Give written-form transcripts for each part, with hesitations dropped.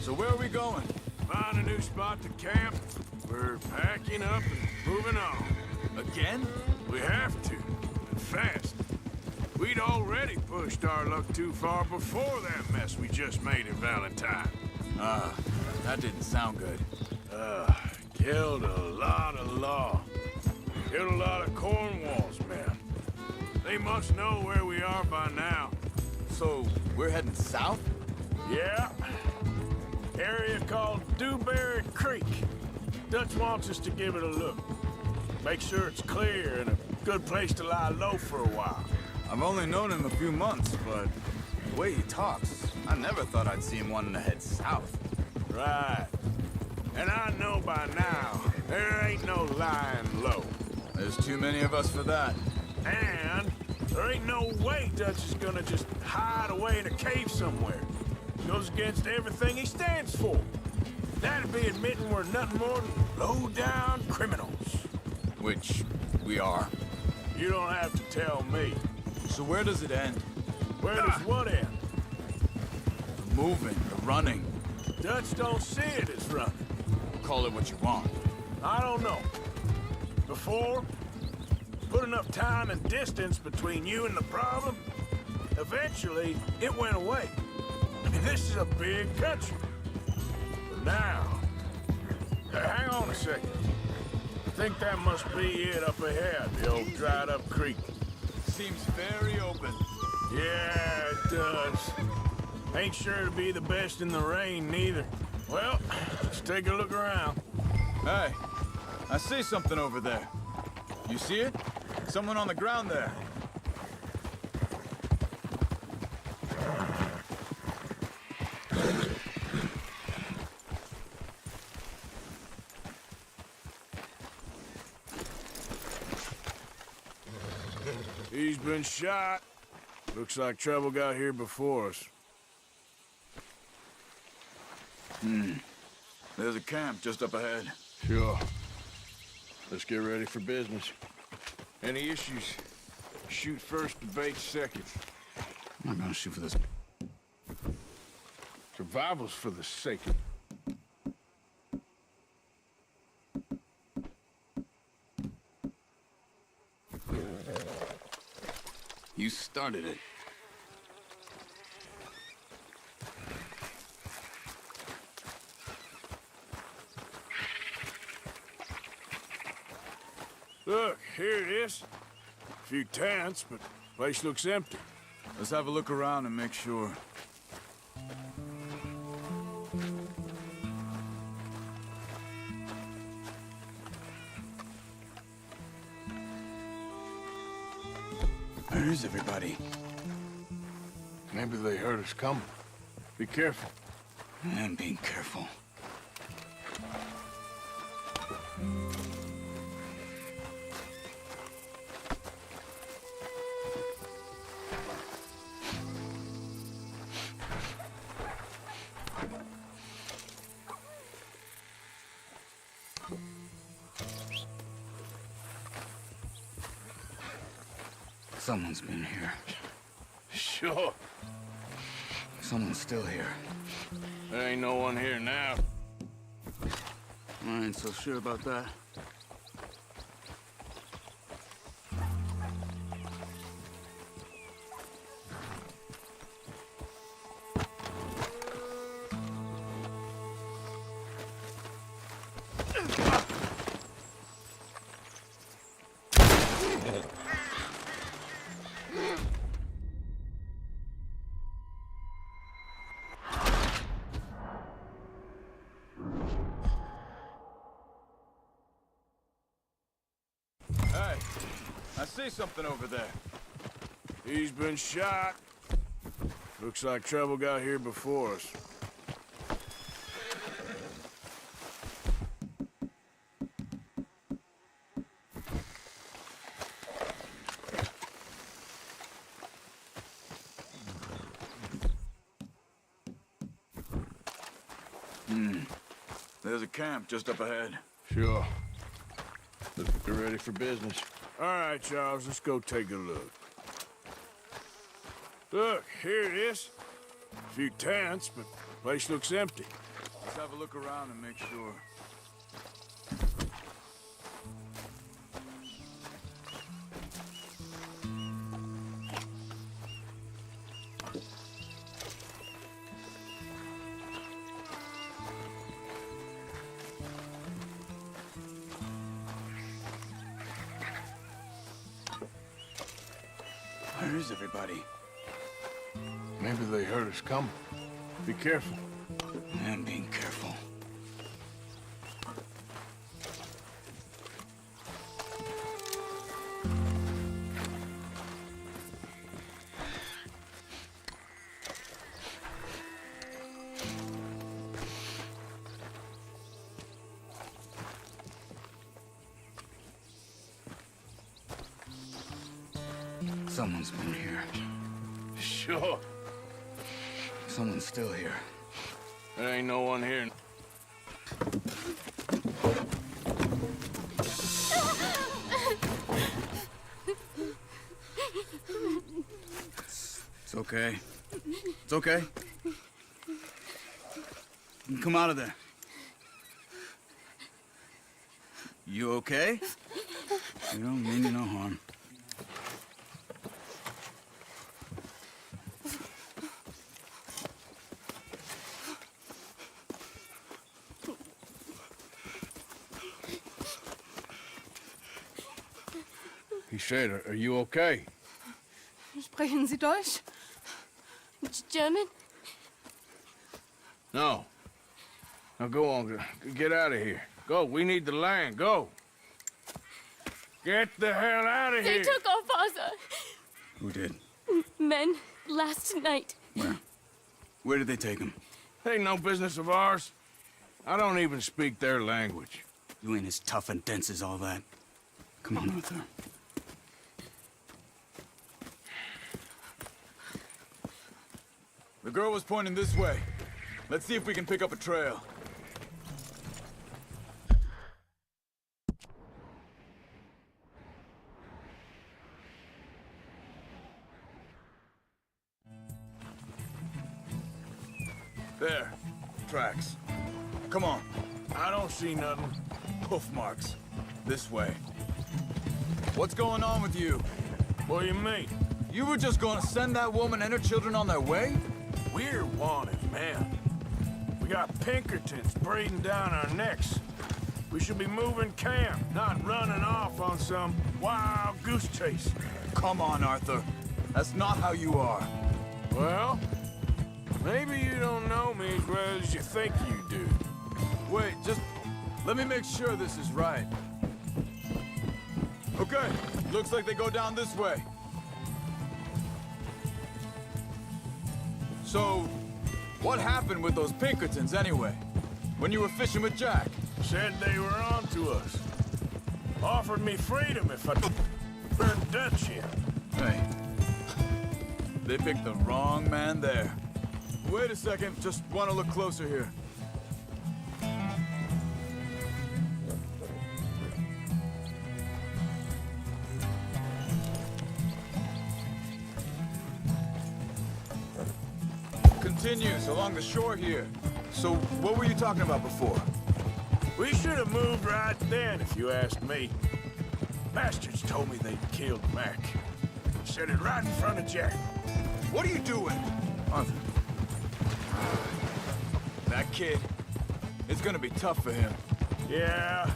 So where are we going? Find a new spot to camp. We're packing up and moving on. Again? We have to, and fast. We'd already pushed our luck too far before that mess we just made in Valentine. That didn't sound good. Killed a lot of law. Killed a lot of Cornwall's men. They must know where we are by now. So, we're heading south? Yeah. Area called Dewberry Creek. Dutch wants us to give it a look. Make sure it's clear and a good place to lie low for a while. I've only known him a few months, but the way he talks, I never thought I'd see him wanting to head south. Right. And I know by now, there ain't no lying low. There's too many of us for that. And there ain't no way Dutch is gonna just hide away in a cave somewhere. Goes against everything he stands for. That'd be admitting we're nothing more than low-down criminals. Which we are. You don't have to tell me. So where does it end? Where does what end? The moving, the running. Dutch don't see it as running. Call it what you want. I don't know. Before, put enough time and distance between you and the problem, eventually it went away. I mean, this is a big country. But now, hang on a second. I think that must be it up ahead, the old dried up creek. Seems very open. Yeah, it does. Ain't sure to be the best in the rain, neither. Well, let's take a look around. Hey, I see something over there. You see it? Someone on the ground there. He's been shot. Looks like trouble got here before us. There's a camp just up ahead. Sure. Let's get ready for business. Any issues? Shoot first, debate second. I'm not gonna shoot for this. Survival's for the sake of... You started it. Look, here it is. A few tents, but place looks empty. Let's have a look around and make sure. Where is everybody? Maybe they heard us coming. Be careful. I'm being careful. Someone's been here. Sure. Someone's still here. There ain't no one here now. I ain't so sure about that. Hey, I see something over there. He's been shot. Looks like trouble got here before us. There's a camp just up ahead. Sure. Looks like they're ready for business. All right, Charles, let's go take a look. Look, here it is. A few tents, but place looks empty. Let's have a look around and make sure. Where is everybody? Maybe they heard us coming. Be careful. I'm being careful. Someone's been here. Sure. Someone's still here. There ain't no one here. It's okay. It's okay. Come out of there. You okay? You don't mean you no harm. He said, are you okay? Sprechen Sie Deutsch? German? No. Now go on, get out of here. Go, we need the land, go. Get the hell out of They here. took our father. Who did? Men last night. Where? Where did they take him? Ain't no business of ours. I don't even speak their language. You ain't as tough and dense as all that. Come on, Arthur. The girl was pointing this way. Let's see if we can pick up a trail. There. Tracks. Come on. I don't see nothing. Hoof marks. This way. What's going on with you? What do you mean? You were just gonna send that woman and her children on their way? We're wanted, man. We got Pinkertons breathing down our necks. We should be moving camp, not running off on some wild goose chase. Come on, Arthur. That's not how you are. Well, maybe you don't know me as well as you think you do. Wait, just let me make sure this is right. Okay, looks like they go down this way. So, what happened with those Pinkertons anyway? When you were fishing with Jack? Said they were on to us. Offered me freedom if I turned Dutch in. Hey, they picked the wrong man there. Wait a second, just want to look closer here. Continues along the shore here. So, what were you talking about before? We should have moved right then, if you asked me. Bastards told me they'd killed Mac. Said it right in front of Jack. What are you doing? Arthur. That kid, it's gonna be tough for him. Yeah,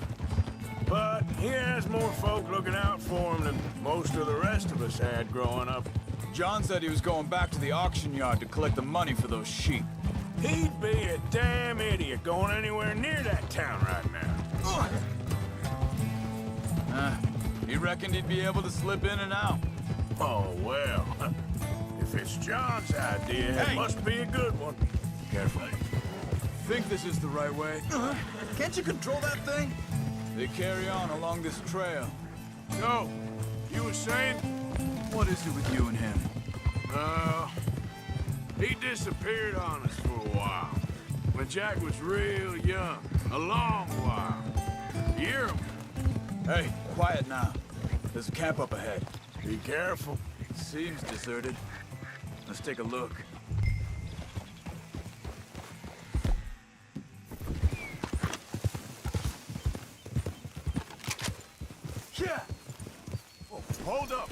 but he has more folk looking out for him than most of the rest of us had growing up. John said he was going back to the auction yard to collect the money for those sheep. He'd be a damn idiot going anywhere near that town right now. He reckoned he'd be able to slip in and out. Oh, well. If it's John's idea, Hey! it must be a good one. Careful. Think this is the right way? Can't you control that thing? They carry on along this trail. So, you were saying? What is it with you and him? He disappeared on us for a while. When Jack was real young. A long while. You hear him? Hey, quiet now. There's a camp up ahead. Be careful. Seems deserted. Let's take a look. Hold up.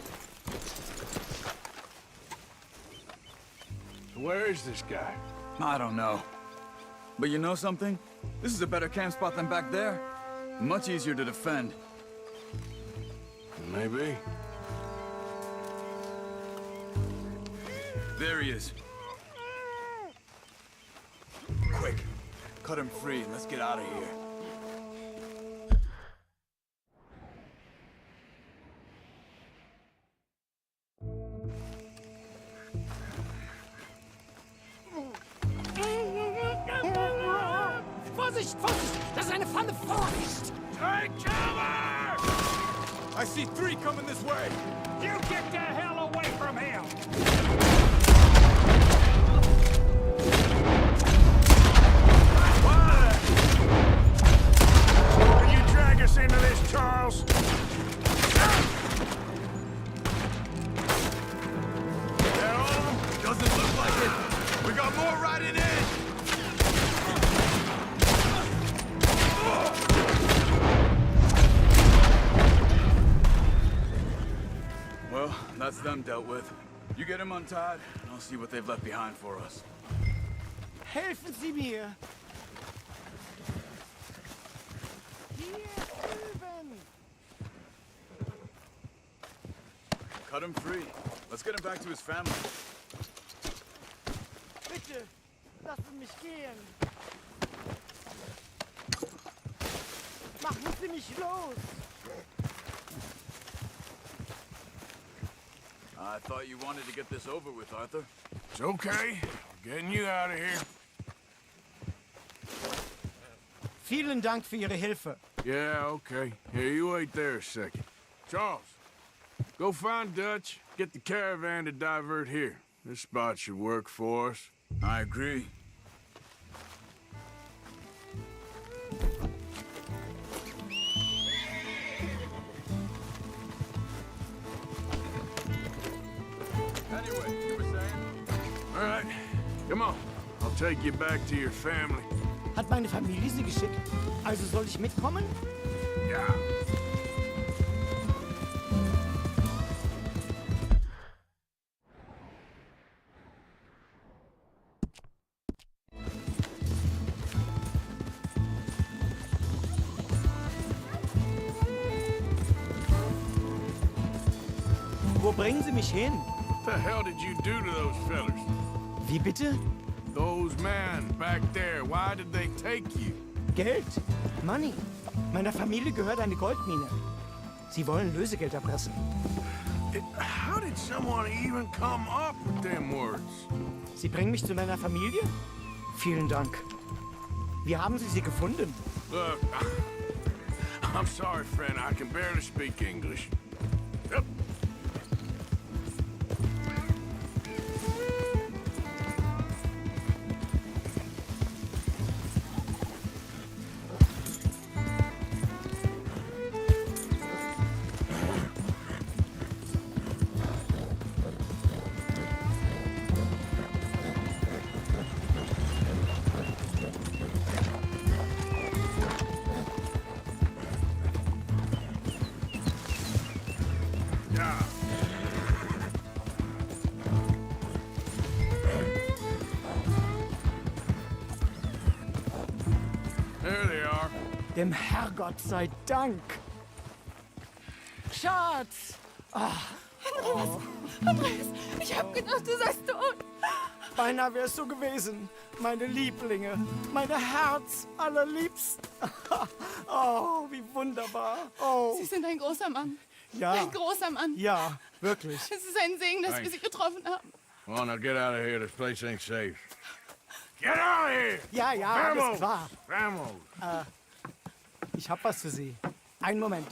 So where is this guy? I don't know. But you know something? This is a better camp spot than back there. Much easier to defend. Maybe. There he is. Quick, cut him free and let's get out of here. Vorsicht, Vorsicht! Das ist eine Falle! Vorsicht! Take cover! I see 3 coming this way. You get the hell away from him! Will you drag us into this, Charles? That all of them? Doesn't look like it. We got more riding in. Well, that's them dealt with. You get them untied, and I'll see what they've left behind for us. Helfen Sie mir! Hier drüben! Cut him free. Let's get him back to his family. Bitte, lassen mich gehen! Machen Sie mich los! I thought you wanted to get this over with, Arthur. It's okay. I'm getting you out of here. Vielen Dank für Ihre Hilfe. Yeah, okay. Here, you wait there a second. Charles, go find Dutch. Get the caravan to divert here. This spot should work for us. I agree. Anyway, you were saying? All right, come on. I'll take you back to your family. Hat meine Familie Sie geschickt? Also soll ich mitkommen? Yeah. Wo bringen Sie mich hin? What the hell did you do to those fellers? Wie bitte? Those men back there, why did they take you? Geld. Money. Meiner Familie gehört eine Goldmine. Sie wollen Lösegeld erpressen. How did someone even come up with them words? Sie bringen mich zu meiner Familie? Vielen Dank. Wie haben Sie sie gefunden? Look, I'm sorry, friend. I can barely speak English. Yep. Yeah. There they are. Dem Herrgott sei Dank. Schatz! Andreas, ich hab gedacht, du seist tot. Beinahe wär's so gewesen. Meine Lieblinge, meine Herz allerliebsten. Oh, wie wunderbar. Oh, Sie sind ein großer Mann. ja. Ein großer Mann. Ja, wirklich. Es ist ein Segen, dass wir Thanks. Sie getroffen haben. Well, now get out of here. This place ain't safe. Get out of here! Ja, ja, alles Vamos! klar. Vamos! Ich hab was für Sie. Einen Moment.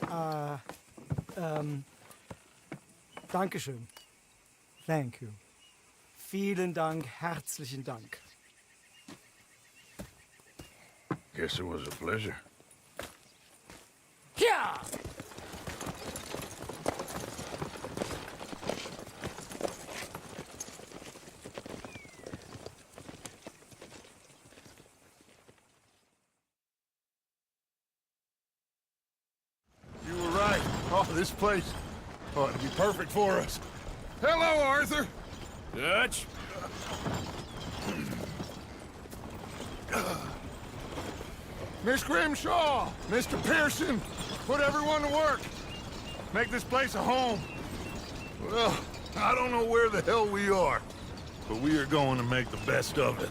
Dankeschön. Thank you. Vielen Dank, herzlichen Dank. Guess it was a pleasure. Ja! You were right. Oh, this place Oh, it'd be perfect for us. Hello, Arthur. Dutch? Miss Grimshaw, Mr. Pearson, put everyone to work. Make this place a home. Well, I don't know where the hell we are, but we are going to make the best of it.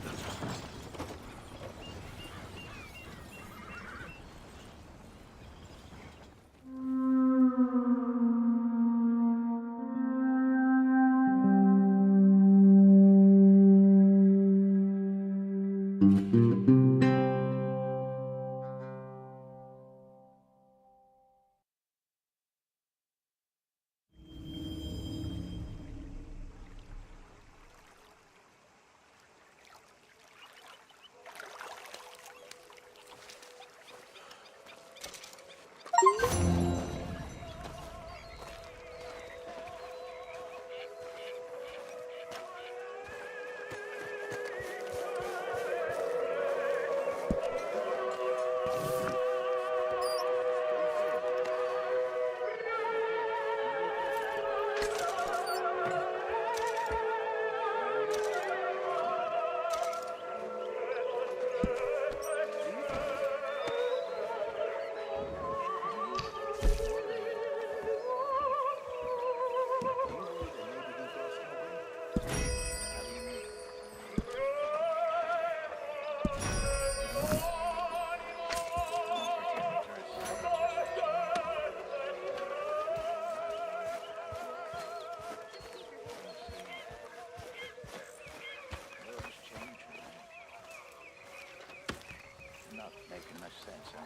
Not making much sense, am I?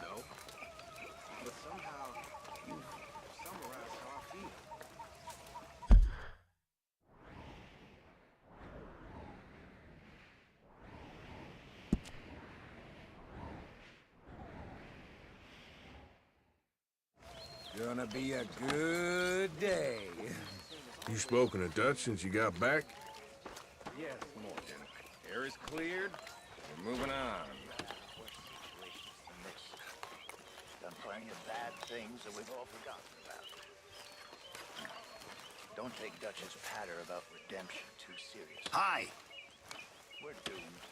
No. But somehow you summarized how I feel. Gonna be a good day. You spoken to Dutch since you got back? Yes, Morgan. Air is cleared. We're moving on. Done plenty of bad things that we've all forgotten about. Don't take Dutch's patter about redemption too seriously. Hi. We're doomed.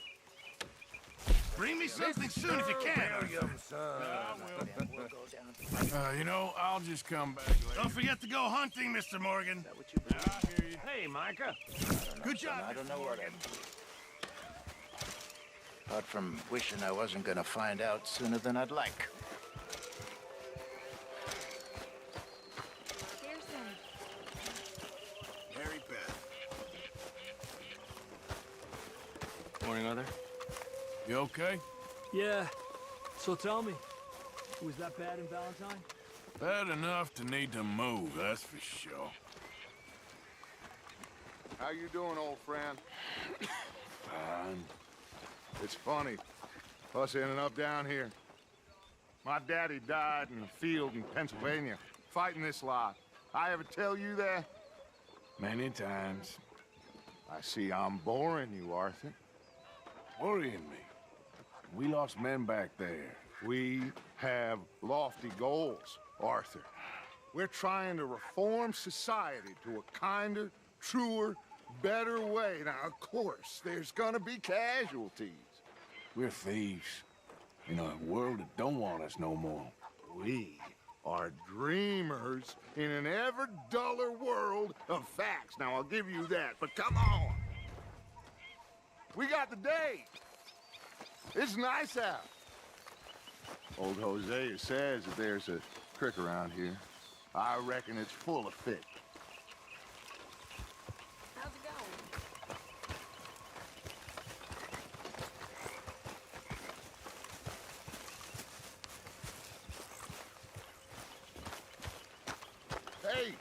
Bring me something soon if you can. We'll go down. You know, I'll just come back later. Don't forget to go hunting, Mr. Morgan. Is that what you believe? I hear you. Hey, Micah. Good job. I don't know what I'm apart from wishing I wasn't gonna find out sooner than I'd like. Harry Beth. Morning, Arthur. You okay? Yeah. So tell me, was that bad in Valentine? Bad enough to need to move, that's for sure. How you doing, old friend? Fine. It's funny, us ending up down here. My daddy died in the field in Pennsylvania, fighting this lot. I ever tell you that? Many times. I see I'm boring you, Arthur. Worrying me. We lost men back there. We have lofty goals, Arthur. We're trying to reform society to a kinder, truer, better way. Now, of course, there's gonna be casualties. We're thieves. In a world that don't want us no more. We are dreamers in an ever duller world of facts. Now, I'll give you that, but come on. We got the day. It's nice out. Old Hosea says that there's a creek around here. I reckon it's full of fish. How's it going? Hey,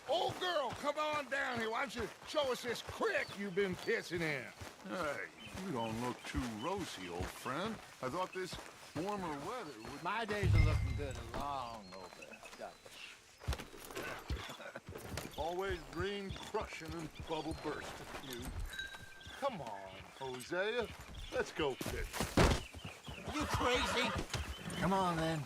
old girl, come on down here. Why don't you show us this creek you've been pissing in? Hey, you don't look too rosy, old friend. I thought this warmer weather would... My days are looking good and long over, Dutch. Always green crushing and bubble bursting, you. Come on, Hosea. Let's go fishing. You crazy? Come on, then.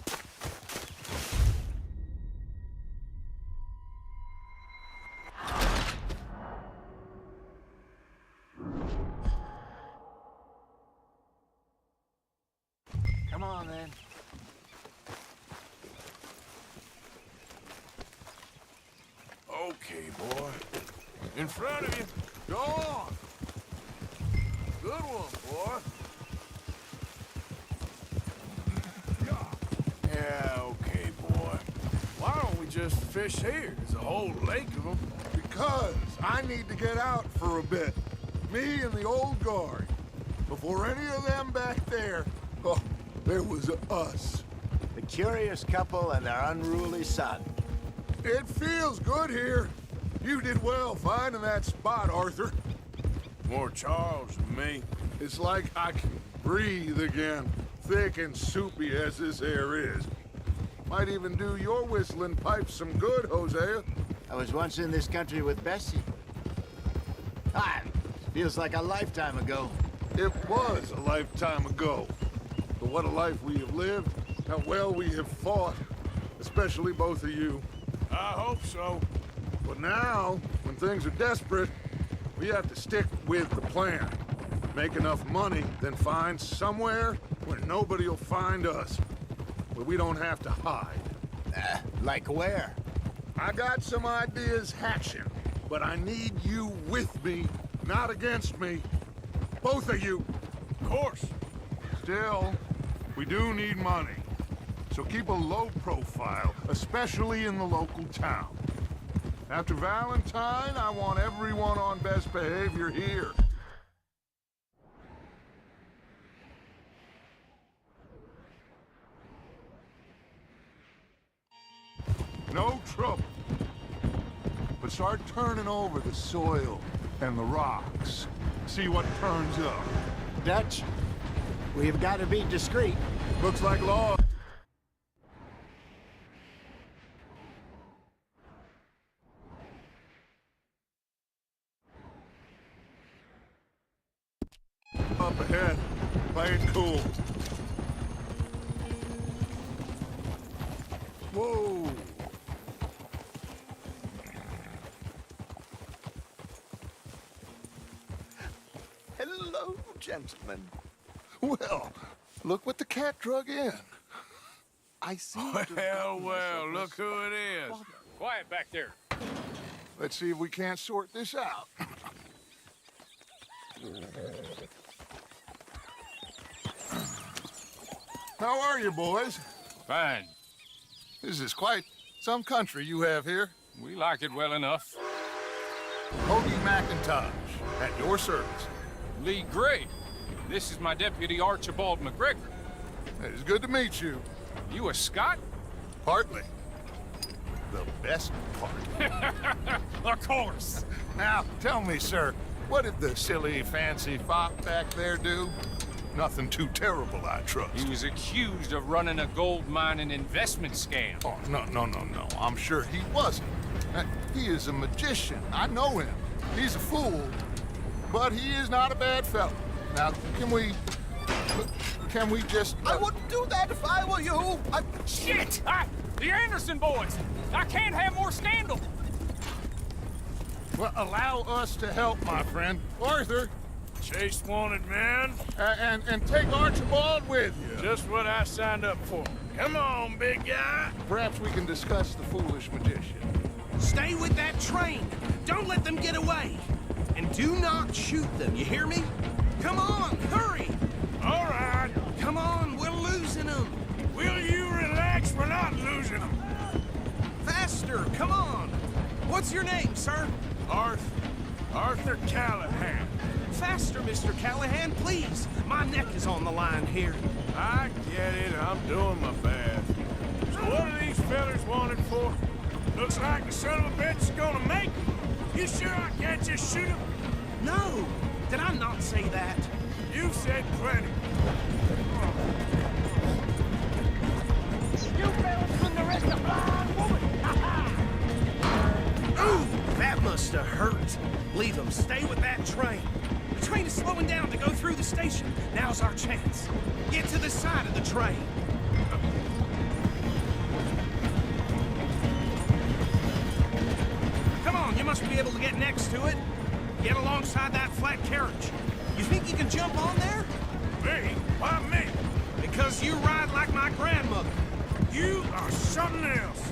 Come on, then. Okay, boy. In front of you. Go on. Good one, boy. Yeah, okay, boy. Why don't we just fish here? There's a whole lake of them. Because I need to get out for a bit. Me and the old guard. Before any of them back there, oh, there was us. The curious couple and their unruly son. It feels good here. You did well finding that spot, Arthur. More Charles than me. It's like I can breathe again, thick and soupy as this air is. Might even do your whistling pipes some good, Hosea. I was once in this country with Bessie. Ah, feels like a lifetime ago. It was a lifetime ago. But what a life we have lived, how well we have fought, especially both of you. I hope so. But now, when things are desperate, we have to stick with the plan. Make enough money, then find somewhere where nobody will find us. Where we don't have to hide. Like where? I got some ideas hatching, but I need you with me, not against me. Both of you. Of course. Still, we do need money. So keep a low profile, especially in the local town. After Valentine, I want everyone on best behavior here. No trouble. But start turning over the soil and the rocks. See what turns up. Dutch, we've got to be discreet. Looks like law. Up ahead. Play it cool. Whoa. Hello, gentlemen. Well, look what the cat drug in. I see. Well, look who it is. Quiet back there. Let's see if we can't sort this out. How are you, boys? Fine. This is quite some country you have here. We like it well enough. Hoagie McIntosh, at your service. Lee Gray. This is my deputy Archibald McGregor. It is good to meet you. You a Scot? Partly. The best part. Of course. Now, tell me, sir, what did the silly, fancy fop back there do? Nothing too terrible, I trust. He was accused of running a gold mining investment scam. Oh, no. I'm sure he wasn't. He is a magician. I know him. He's a fool, but he is not a bad fellow. Now, can we just... I wouldn't do that if I were you. Shit! The Anderson boys! I can't have more scandal! Well, allow us to help, my friend. Arthur, Chase wanted man. and take Archibald with you. Just what I signed up for. Come on, big guy. Perhaps we can discuss the foolish magician. Stay with that train. Don't let them get away. And do not shoot them, you hear me? Come on, hurry! All right. Come on, we're losing them. Will you relax? We're not losing them. Faster, come on. What's your name, sir? Arthur Callahan. Faster, Mr. Callahan, please. My neck is on the line here. I get it. I'm doing my best. So what are these fellas wanted for? Looks like the son of a bitch is gonna make it. You sure I can't just shoot him? No, did I not say that? You said plenty. You fellas from the rest of blind woman. Ooh, that must have hurt. Leave them. Stay with that train. The train is slowing down to go through the station. Now's our chance. Get to the side of the train. Come on, you must be able to get next to it. Get alongside that flat carriage. You think you can jump on there? Me? Why me? Because Yes, you ride like my grandmother. You are something else.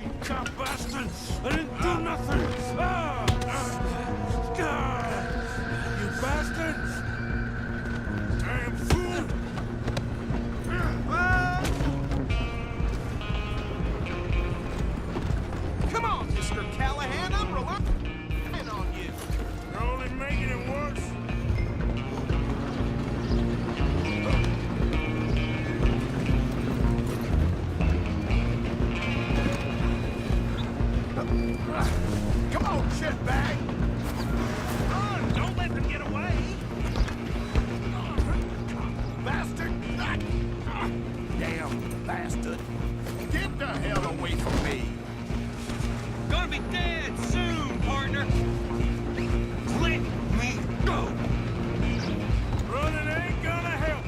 You cop bastard! I didn't do nothing! God! You bastard! Damn fool! Come on, Mr. Callahan, I'm relying on you. You're only making it worse. Come on, shitbag! Run! Don't let them get away! Bastard! Damn bastard! Get the hell away from me! Gonna be dead soon, partner! Let me go! Running ain't gonna help.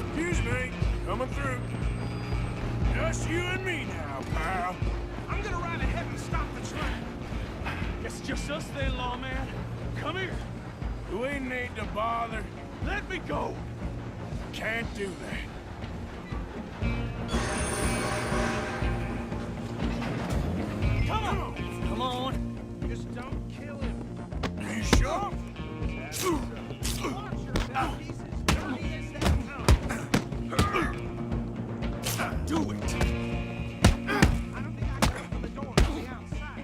Excuse me, coming through. Just you and me now, pal. I'm gonna ride ahead and stop the train. Guess it's just us then, lawman. Come here. We need to bother. Let me go. Can't do that. Come on. Come on. Just don't kill him. You sure? Do it! I don't think I can open the door from the outside.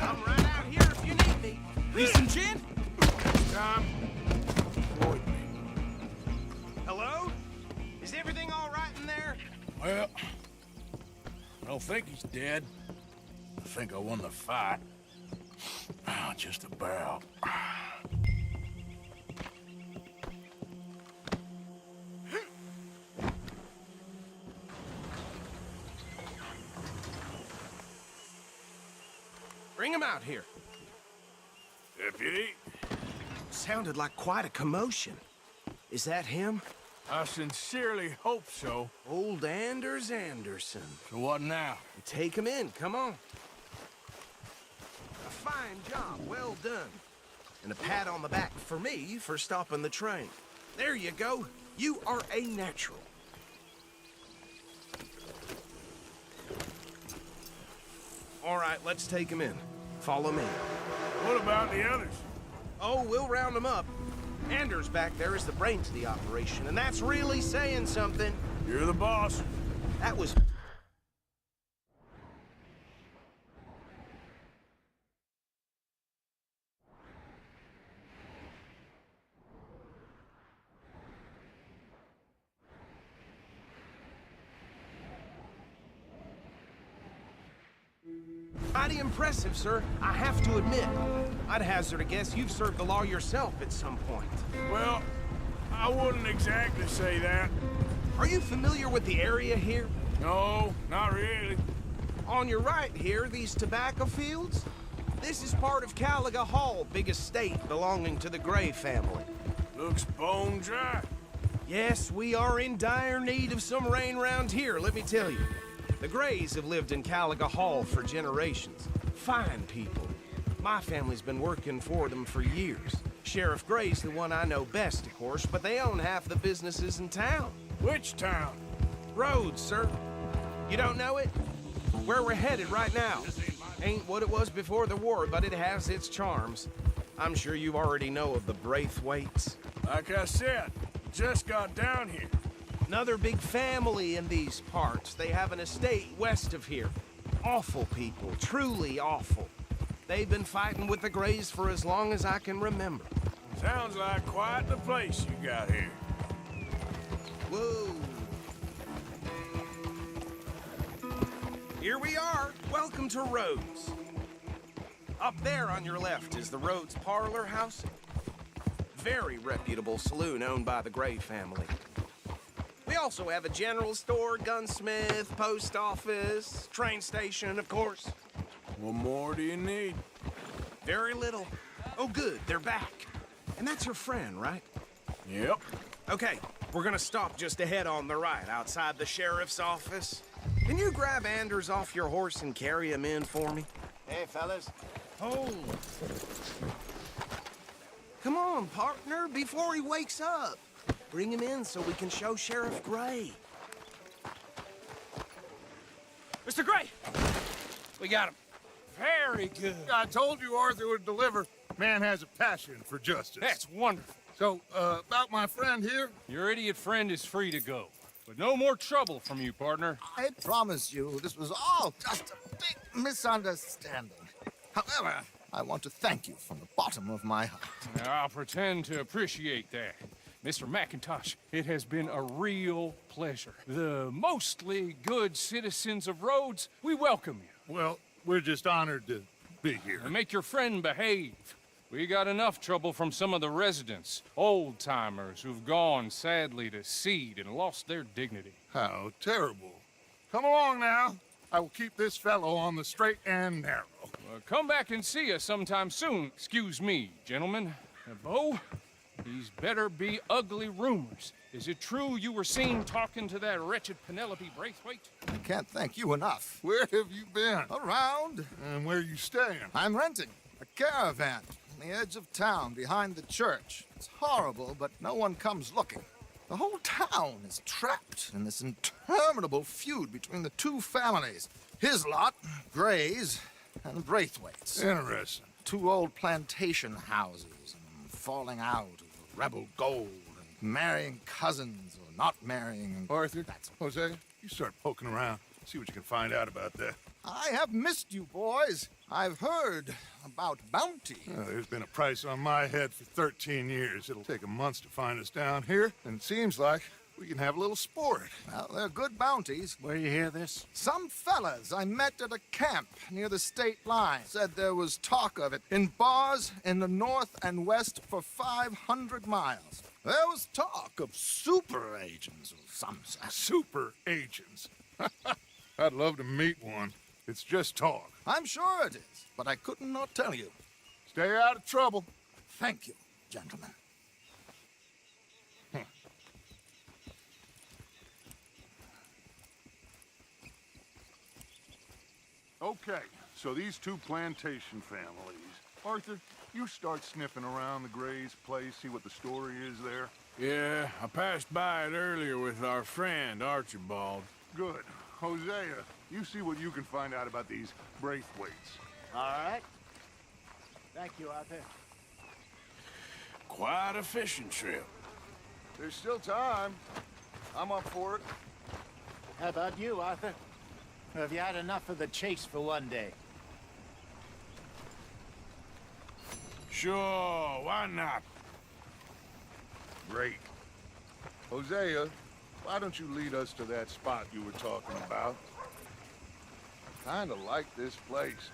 I'm right out here if you need me. Need some gin? Tom, avoid me. Hello? Is everything all right in there? Well, I don't think he's dead. I think I won the fight. Just about. Bring him out here. Deputy, Sounded like quite a commotion. Is that him? I sincerely hope so. Old Anders Anderson. So what now? Take him in, come on. A fine job, well done. And a pat on the back for me for stopping the train. There you go. You are a natural. All right, let's take him in. Follow me. What about the others? Oh, we'll round them up. Anders back there is the brains of the operation, and that's really saying something. You're the boss. That was... mighty impressive, sir. I have to admit. I'd hazard a guess you've served the law yourself at some point. Well, I wouldn't exactly say that. Are you familiar with the area here? No, not really. On your right here, these tobacco fields? This is part of Caliga Hall, big estate belonging to the Gray family. Looks bone dry. Yes, we are in dire need of some rain round here, let me tell you. The Grays have lived in Caliga Hall for generations. Fine people. My family's been working for them for years. Sheriff Gray's the one I know best, of course, but they own half the businesses in town. Which town? Rhodes, sir. You don't know it? Where we're headed right now. Ain't what it was before the war, but it has its charms. I'm sure you already know of the Braithwaites. Like I said, just got down here. Another big family in these parts. They have an estate west of here. Awful people, truly awful. They've been fighting with the Grays for as long as I can remember. Sounds like quite the place you got here. Whoa. Here we are. Welcome to Rhodes. Up there on your left is the Rhodes Parlor House. Very reputable saloon owned by the Gray family. We also have a general store, gunsmith, post office, train station, of course. What more do you need? Very little. Oh, good, they're back. And that's your friend, right? Yep. Okay, we're gonna stop just ahead on the right, outside the sheriff's office. Can you grab Anders off your horse and carry him in for me? Hey, fellas. Oh. Come on, partner, before he wakes up. Bring him in so we can show Sheriff Gray. Mr. Gray! We got him. Very good. I told you Arthur would deliver. Man has a passion for justice. That's wonderful. So, about my friend here? Your idiot friend is free to go. But no more trouble from you, partner. I promise you, this was all just a big misunderstanding. However, I want to thank you from the bottom of my heart. Now, I'll pretend to appreciate that. Mr. McIntosh, it has been a real pleasure. The mostly good citizens of Rhodes, we welcome you. Well, we're just honored to be here. And make your friend behave. We got enough trouble from some of the residents, old-timers who've gone, sadly, to seed and lost their dignity. How terrible. Come along now. I will keep this fellow on the straight and narrow. Come back and see us sometime soon. Excuse me, gentlemen. Bo, these better be ugly rumors. Is it true you were seen talking to that wretched Penelope Braithwaite? I can't thank you enough. Where have you been? Around. And where are you staying? I'm renting a caravan on the edge of town behind the church. It's horrible, but no one comes looking. The whole town is trapped in this interminable feud between the two families. His lot, Gray's, and Braithwaite's. Interesting. Two old plantation houses, and falling out of rebel gold, and marrying cousins or not marrying. And Arthur, that's Jose, you start poking around. See what you can find out about that. I have missed you, boys. I've heard about bounty. There's been a price on my head for 13 years. It'll take a month to find us down here, and it seems like we can have a little sport. Well, they're good bounties. Where you hear this? Some fellas I met at a camp near the state line said there was talk of it in bars in the north and west for 500 miles. There was talk of super agents of some sort. Super agents. I'd love to meet one. It's just talk. I'm sure it is, but I couldn't not tell you. Stay out of trouble. Thank you, gentlemen. Okay, so these two plantation families. Arthur, you start sniffing around the Gray's place, see what the story is there. Yeah, I passed by it earlier with our friend, Archibald. Good. Hosea, you see what you can find out about these Braithwaites. All right. Thank you, Arthur. Quite a fishing trip. There's still time. I'm up for it. How about you, Arthur? Or have you had enough of the chase for one day? Sure, why not? Great. Hosea, why don't you lead us to that spot you were talking about? Kinda like this place.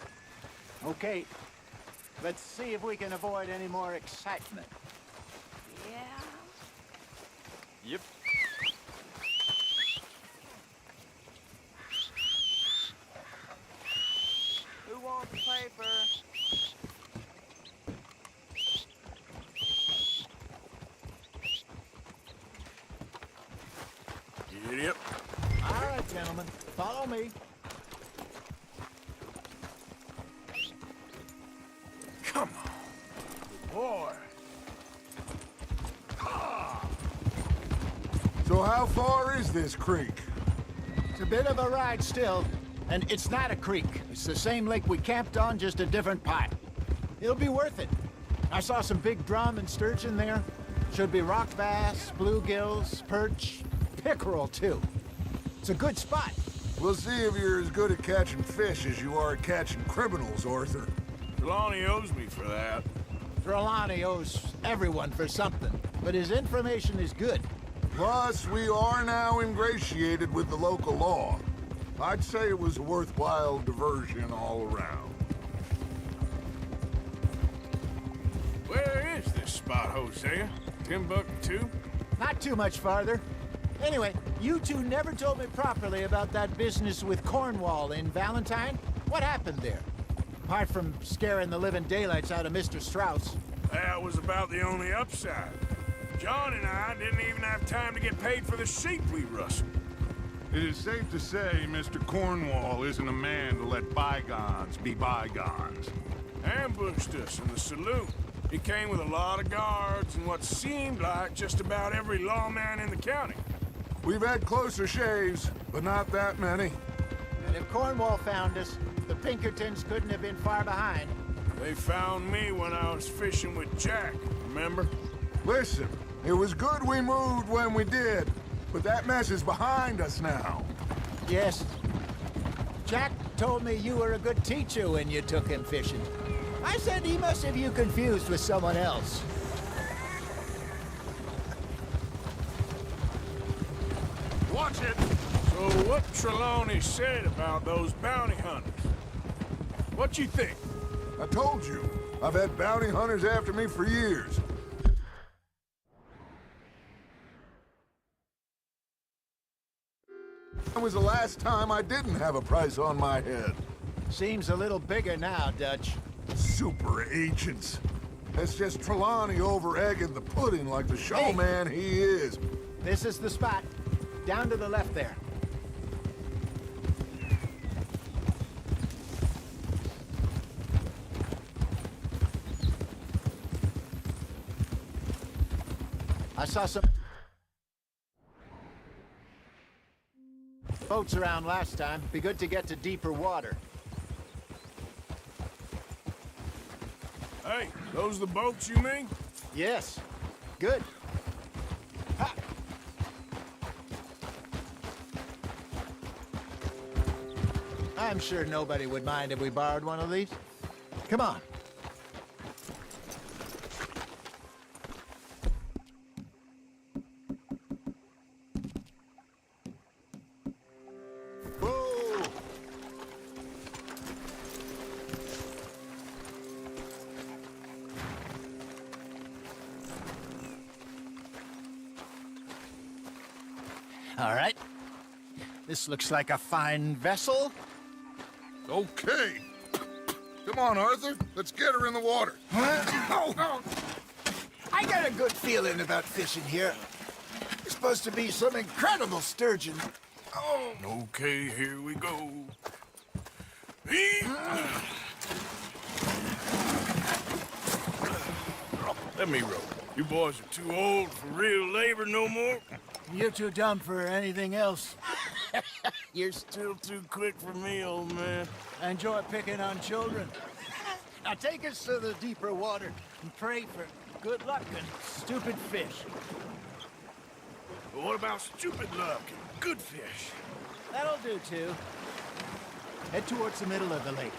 Okay. Let's see if we can avoid any more excitement. Yeah. Yep. Who wants paper? Yep. All right, gentlemen. Follow me. Come on. Boy. So how far is this creek? It's a bit of a ride still, and it's not a creek. It's the same lake we camped on, just a different pipe. It'll be worth it. I saw some big drum and sturgeon there. Should be rock bass, bluegills, perch, pickerel too. It's a good spot. We'll see if you're as good at catching fish as you are at catching criminals, Arthur. Trelawney owes me for that. Trelawney owes everyone for something, but his information is good. Plus, we are now ingratiated with the local law. I'd say it was a worthwhile diversion all around. Where is this spot, Hosea? Timbuktu? Not too much farther. Anyway, you two never told me properly about that business with Cornwall in Valentine. What happened there? Apart from scaring the living daylights out of Mr. Strauss. That was about the only upside. John and I didn't even have time to get paid for the sheep we rustled. It is safe to say Mr. Cornwall isn't a man to let bygones be bygones. Ambushed us in the saloon. He came with a lot of guards and what seemed like just about every lawman in the county. We've had closer shaves, but not that many. And if Cornwall found us, the Pinkertons couldn't have been far behind. They found me when I was fishing with Jack, remember? Listen, it was good we moved when we did, but that mess is behind us now. Yes. Jack told me you were a good teacher when you took him fishing. I said he must have you confused with someone else. Watch it! So what Trelawney said about those bounty hunters? What you think? I told you, I've had bounty hunters after me for years. When was the last time I didn't have a price on my head? Seems a little bigger now, Dutch. Super agents. That's just Trelawney over-egging the pudding like the showman he is. This is the spot. Down to the left there. I saw some boats around last time. Be good to get to deeper water. Hey, those the boats you mean? Yes. Good. Ha! I'm sure nobody would mind if we borrowed one of these. Come on. Whoa! All right. This looks like a fine vessel. Okay. Come on, Arthur. Let's get her in the water. Oh. I got a good feeling about fishing here. It's supposed to be some incredible sturgeon. Oh. Okay, here we go. Let me row. You boys are too old for real labor no more. You're too dumb for anything else. You're still too quick for me, old man. I enjoy picking on children. Now take us to the deeper water and pray for good luck and stupid fish. But what about stupid luck and good fish? That'll do, too. Head towards the middle of the lake.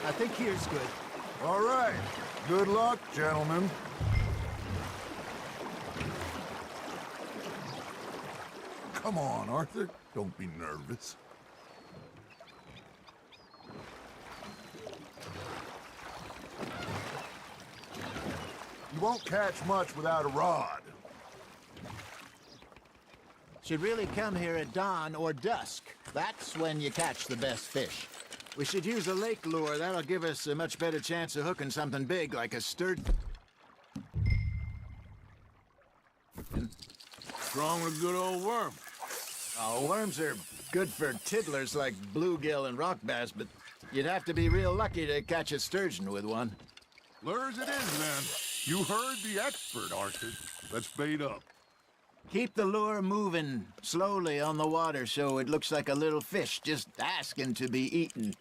I think here's good. All right. Good luck, gentlemen. Come on, Arthur. Don't be nervous. You won't catch much without a rod. Should really come here at dawn or dusk. That's when you catch the best fish. We should use a lake lure. That'll give us a much better chance of hooking something big like a sturgeon. Strong with a good old worm. Oh, worms are good for tiddlers like bluegill and rock bass, but you'd have to be real lucky to catch a sturgeon with one. Lures it is, then. You heard the expert, Arthur. Let's bait up. Keep the lure moving slowly on the water so it looks like a little fish just asking to be eaten.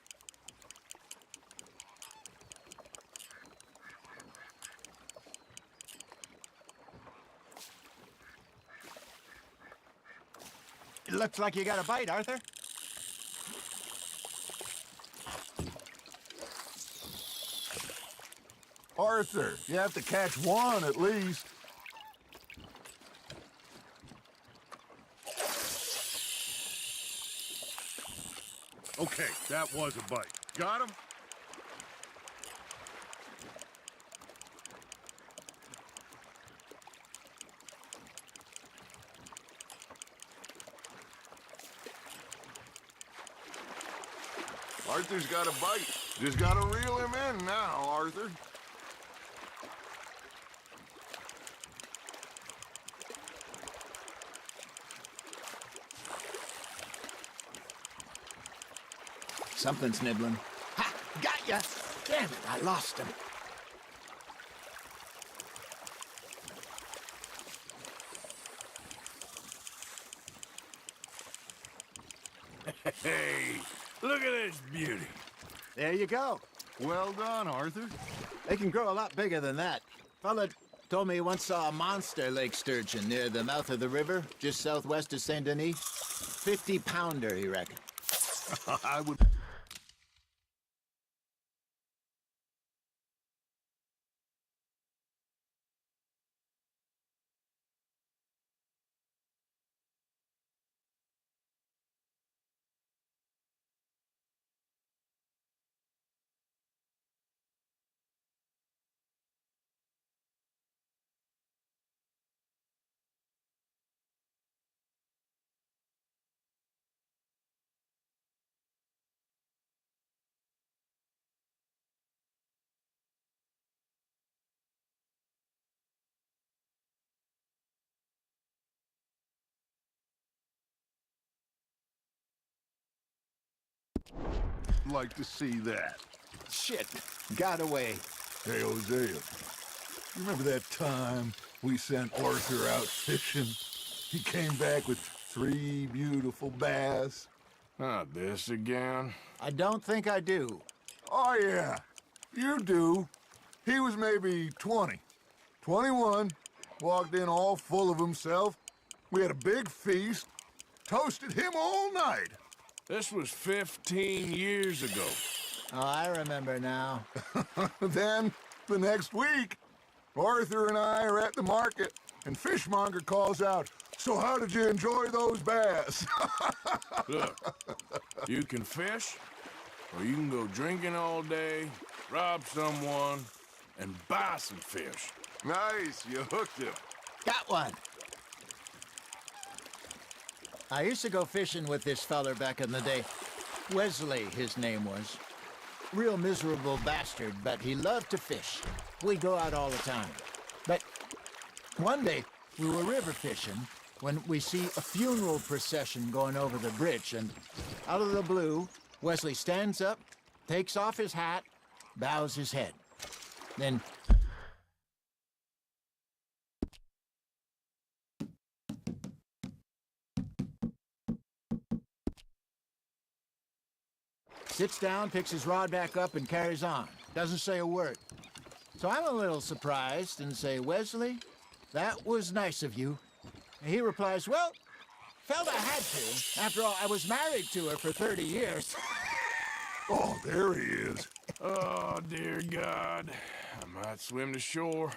It looks like you got a bite, Arthur. Arthur, you have to catch one at least. Okay, that was a bite. Got him? Arthur's got a bite. Just gotta reel him in now, Arthur. Something's nibbling. Ha! Got ya! Damn it, I lost him. Hey, look at this beauty. There you go. Well done, Arthur. They can grow a lot bigger than that. Fella told me he once saw a monster lake sturgeon near the mouth of the river, just southwest of Saint Denis. 50-pounder, he reckoned. I would... like to see that. Shit, got away. Hey, Hosea, you remember that time we sent Arthur out fishing? He came back with 3 beautiful bass. Not this again. I don't think I do. Oh, yeah, you do. He was maybe 20, 21, walked in all full of himself. We had a big feast, toasted him all night. This was 15 years ago. Oh, I remember now. Then, the next week, Arthur and I are at the market, and Fishmonger calls out, "So how did you enjoy those bass?" Look, you can fish, or you can go drinking all day, rob someone, and buy some fish. Nice, you hooked him. Got one. I used to go fishing with this feller back in the day. Wesley, his name was. Real miserable bastard, but he loved to fish. We'd go out all the time. But one day, we were river fishing when we see a funeral procession going over the bridge, and out of the blue, Wesley stands up, takes off his hat, bows his head. Then sits down, picks his rod back up, and carries on. Doesn't say a word. So I'm a little surprised and say, "Wesley, that was nice of you." And he replies, "Well, felt I had to. After all, I was married to her for 30 years. Oh, there he is. Oh, dear God. I might swim to shore.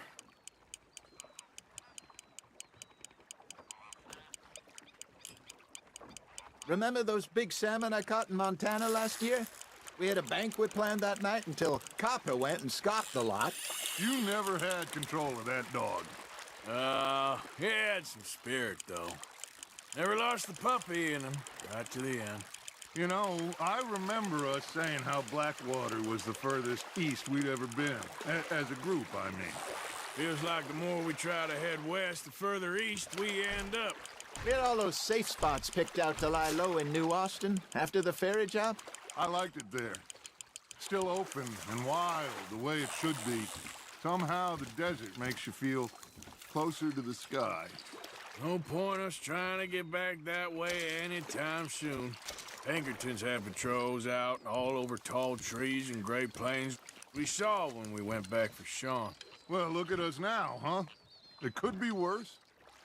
Remember those big salmon I caught in Montana last year? We had a banquet planned that night until Copper went and scoffed the lot. You never had control of that dog. He had some spirit, though. Never lost the puppy in him, right to the end. You know, I remember us saying how Blackwater was the furthest east we'd ever been. As a group, I mean. Feels like the more we try to head west, the further east we end up. We had all those safe spots picked out to lie low in New Austin after the ferry job. I liked it there. Still open and wild, the way it should be. Somehow the desert makes you feel closer to the sky. No point us trying to get back that way anytime soon. Pinkertons had patrols out all over tall trees and Great Plains. We saw when we went back for Sean. Well, look at us now, huh? It could be worse.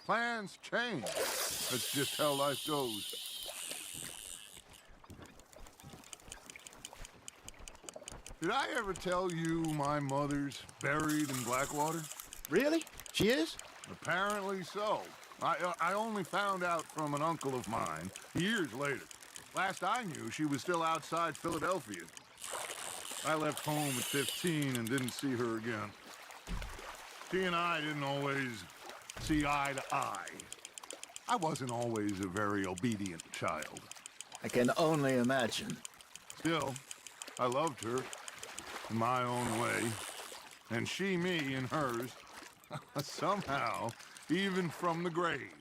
Plans change. That's just how life goes. Did I ever tell you my mother's buried in Blackwater? Really? She is? Apparently so. I only found out from an uncle of mine years later. Last I knew, she was still outside Philadelphia. I left home at 15 and didn't see her again. She and I didn't always see eye to eye. I wasn't always a very obedient child. I can only imagine. Still, I loved her in my own way, and she me in hers. Somehow, even from the grave,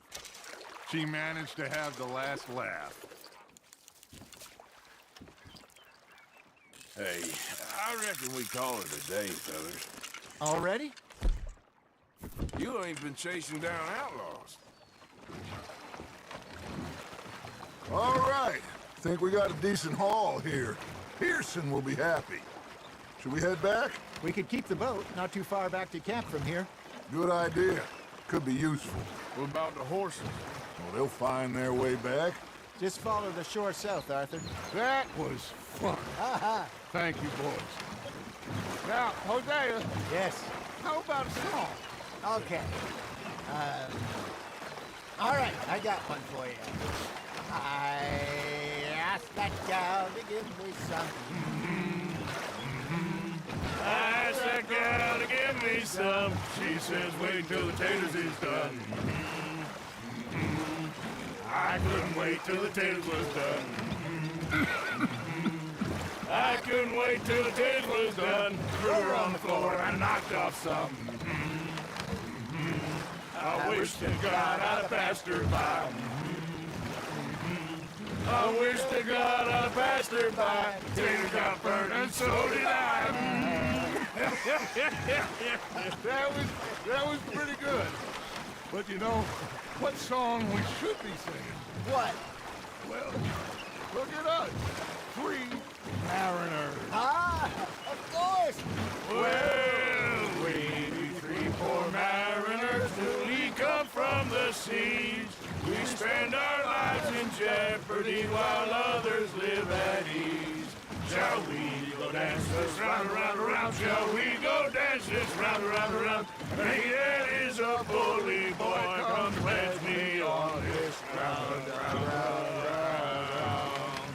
she managed to have the last laugh. Hey, I reckon we call it a day, fellas. Already? You ain't been chasing down outlaws. All right. Think we got a decent haul here. Pearson will be happy. Should we head back? We could keep the boat not too far back to camp from here. Good idea. Could be useful. What about the horses? Well, they'll find their way back. Just follow the shore south, Arthur. That was fun. Thank you, boys. Now, Hosea, Yes. how about a song? Okay. All right, I got one for you. I asked that gal to give me some. I asked that gal to give me some. She says wait till the taters is done. I couldn't wait till the taters was done. I couldn't wait till the taters was done. Threw her on the floor and knocked off some. I wish to God I'd have passed her by. I wish to God I'd have passed her by. Tater got burned and so did I. That was pretty good. But you know, what song we should be singing? What? Well, look at us. Free mariners. Ah, of course. Well, we be three poor mariners newly come from the seas. We spend our lives in jeopardy while others live at ease. Shall we go dance this round, around, around? Shall we go dance this round, around, around? Hey, that is a bully boy. Come pledge me on this round, round, round, round.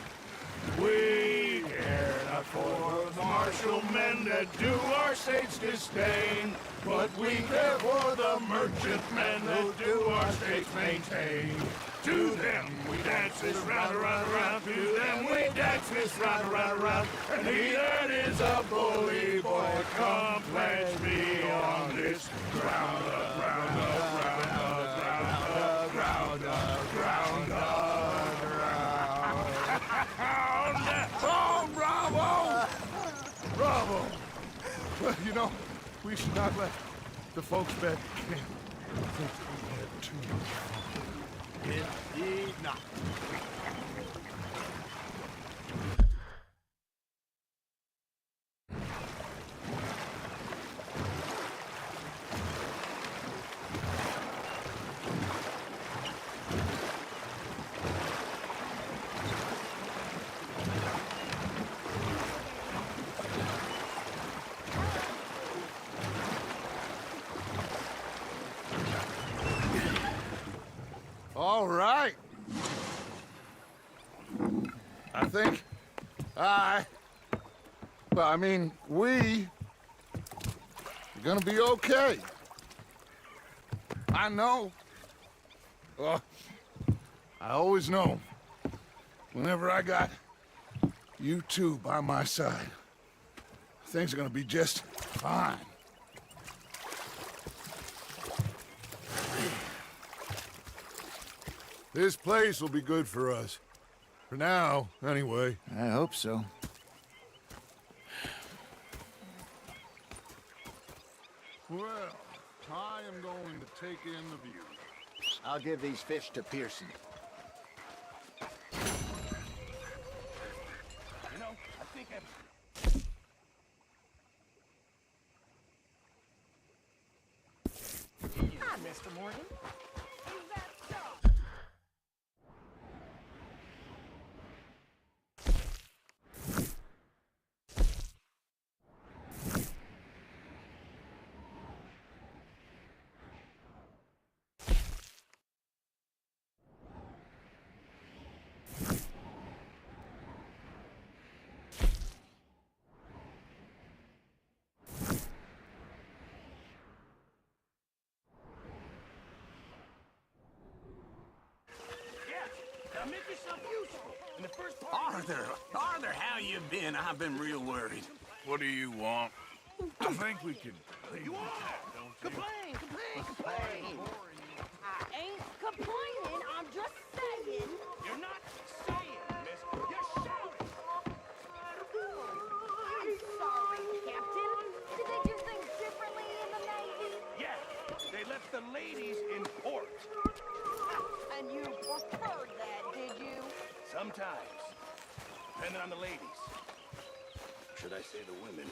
We care not for the martial men that do our state's disdain, but we care for the merchant men that do our state's maintain. To them we dance this round, around, around. To them we dance this round, around, around. And he that is a bully boy, come pledge me on this round up, round up, round up, round up, round up, round up, round up. Oh, bravo! Bravo! Well, you know, we should not let the folks back in think that we had too much fun. Indeed not. All right. I think we are gonna be okay. I know. Well, I always know. Whenever I got you two by my side, things are gonna be just fine. This place will be good for us. For now, anyway. I hope so. Well, I am going to take in the view. I'll give these fish to Pearson. You know, I think Hi, Mr. Morgan. Now make yourself useful. Arthur, how you been? I've been real worried. What do you want? I think we could leave You the are! town, don't you? Complain! I ain't complaining, I'm just saying. You're not saying, miss. You're shouting! I'm sorry, Captain. Did they do things differently in the Navy? Yeah, they left the ladies in port. And you preferred that, did you? Sometimes. Depending on the ladies. Should I say the women?